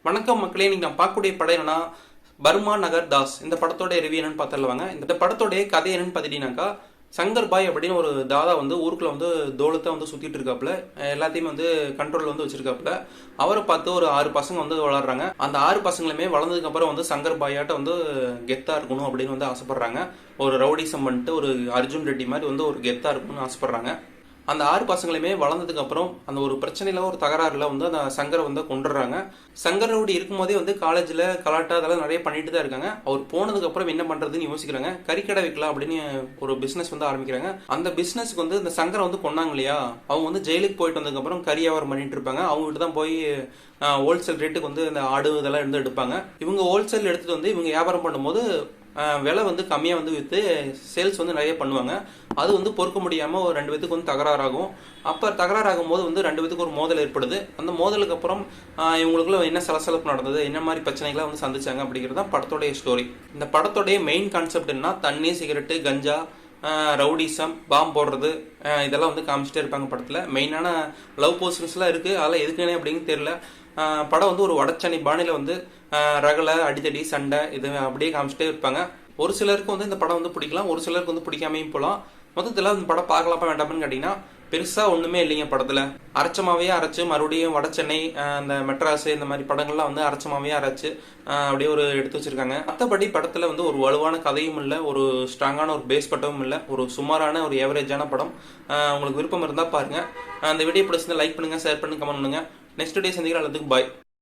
வணக்கம் மக்களே, இன்னைக்கு நான் பார்க்கக்கூடிய படம் என்னன்னா பர்மா நகர் தாஸ். இந்த படத்தோட ரிவ்யூ என்னன்னு பார்த்துருவாங்க. இந்த படத்தோடைய கதை என்னன்னு பார்த்துட்டீங்கன்னாக்கா, சங்கர் பாய் அப்படின்னு ஒரு தாதா வந்து ஊருக்குள்ள வந்து தோளத்தை வந்து சுத்திட்டு இருக்காப்புல, எல்லாத்தையுமே வந்து கண்ட்ரோல்ல வந்து வச்சிருக்காப்புல. அவரை பார்த்து ஒரு 6 பசங்க வந்து வளர்றாங்க. அந்த 6 பசங்களுமே வளர்ந்ததுக்கு அப்புறம் வந்து சங்கர் பாயாட்ட வந்து கெத்தா இருக்கணும் அப்படின்னு வந்து ஆசைப்படுறாங்க. ஒரு ரவுடிசம் பண்ணிட்டு ஒரு அர்ஜுன் ரெட்டி மாதிரி வந்து ஒரு கெத்தா இருக்கணும்னு ஆசைப்படுறாங்க. அந்த 6 பசங்களுமே வளர்ந்ததுக்கு அப்புறம் அந்த ஒரு பிரச்சனையில ஒரு தகராறுல வந்து அந்த சங்கரை வந்து கொண்டுடுறாங்க. சங்கர் ரவுடி இருக்கும்போதே வந்து காலேஜ்ல கலாட்டா அதெல்லாம் நிறைய பண்ணிட்டு தான் இருக்காங்க. அவர் போனதுக்கு அப்புறம் என்ன பண்றதுன்னு யோசிக்கிறாங்க. கறிக்கடை வைக்கலாம் அப்படின்னு ஒரு பிசினஸ் வந்து ஆரம்பிக்கிறாங்க. அந்த பிசினஸ்க்கு வந்து இந்த சங்கரை வந்து கொண்டாங்க இல்லையா, அவங்க வந்து ஜெயிலுக்கு போயிட்டு வந்ததுக்கு அப்புறம் கறி வியாபாரம் பண்ணிட்டு இருப்பாங்க. அவங்ககிட்ட தான் போய் ஹோல்சேல் ரேட்டுக்கு வந்து இந்த ஆடு இதெல்லாம் இருந்து எடுப்பாங்க. இவங்க ஹோல்சேல் எடுத்துட்டு வந்து இவங்க வியாபாரம் பண்ணும்போது விலை வந்து கம்மியாக வந்து விற்று சேல்ஸ் வந்து நிறைய பண்ணுவாங்க. அது வந்து பொறுக்க முடியாமல் ஒரு 2 பேத்துக்கு வந்து தகராறாகும். அப்போ தகராறாகும் போது வந்து 2 பேத்துக்கு ஒரு மோதல் ஏற்படுது. அந்த மோதலுக்கு அப்புறம் இவங்களுக்குள்ள என்ன சலசலப்பு நடந்தது, என்ன மாதிரி பிரச்சனைகளை வந்து சந்திச்சாங்க அப்படிங்கிறது தான் படத்தோடைய ஸ்டோரி. இந்த படத்தோடைய மெயின் கான்செப்ட் என்ன, தண்ணி, சிகரெட்டு, கஞ்சா, ரவுடிசம், பாம்பு போடுறது, இதெல்லாம் வந்து காமிச்சிட்டே இருப்பாங்க படத்தில். மெயினான லவ் போர்ஷன்ஸ்லாம் இருக்குது. அதெல்லாம் எதுக்குன்னு அப்படின்னு தெரியல. படம் வந்து ஒரு வடச்சென்னை பாணியில் வந்து ரகலை, அடித்தடி, சண்டை இது அப்படியே காமிச்சிட்டே இருப்பாங்க. ஒரு சிலருக்கு வந்து இந்த படம் வந்து பிடிக்கலாம், ஒரு சிலருக்கு வந்து பிடிக்காமையும் போகலாம். மொத்தத்தில் இந்த படம் பார்க்கலாமா வேண்டாம்னு கேட்டிங்கன்னா, பெருசாக ஒன்றுமே இல்லைங்க படத்தில். அரைச்சமாவே அரைச்சு மறுபடியும் வடச்சென்னை, அந்த மெட்ராஸ் இந்த மாதிரி படங்கள்லாம் வந்து அரைச்சமாவே அரைச்சு அப்படியே ஒரு எடுத்து வச்சிருக்காங்க. மற்றபடி படத்தில் வந்து ஒரு வலுவான கதையும் இல்லை, ஒரு ஸ்ட்ராங்கான ஒரு பேஸ் பட்டமும் இல்லை, ஒரு சுமாரான ஒரு ஏவரேஜான படம். உங்களுக்கு விருப்பம் இருந்தால் பாருங்கள். அந்த வீடியோ பிடிச்சிருந்தா லைக் பண்ணுங்கள், ஷேர் பண்ணுங்கள், கமெண்ட் பண்ணுங்கள். நெக்ஸ்ட் டே சந்திக்கிற எல்லாத்துக்கும் பாய்.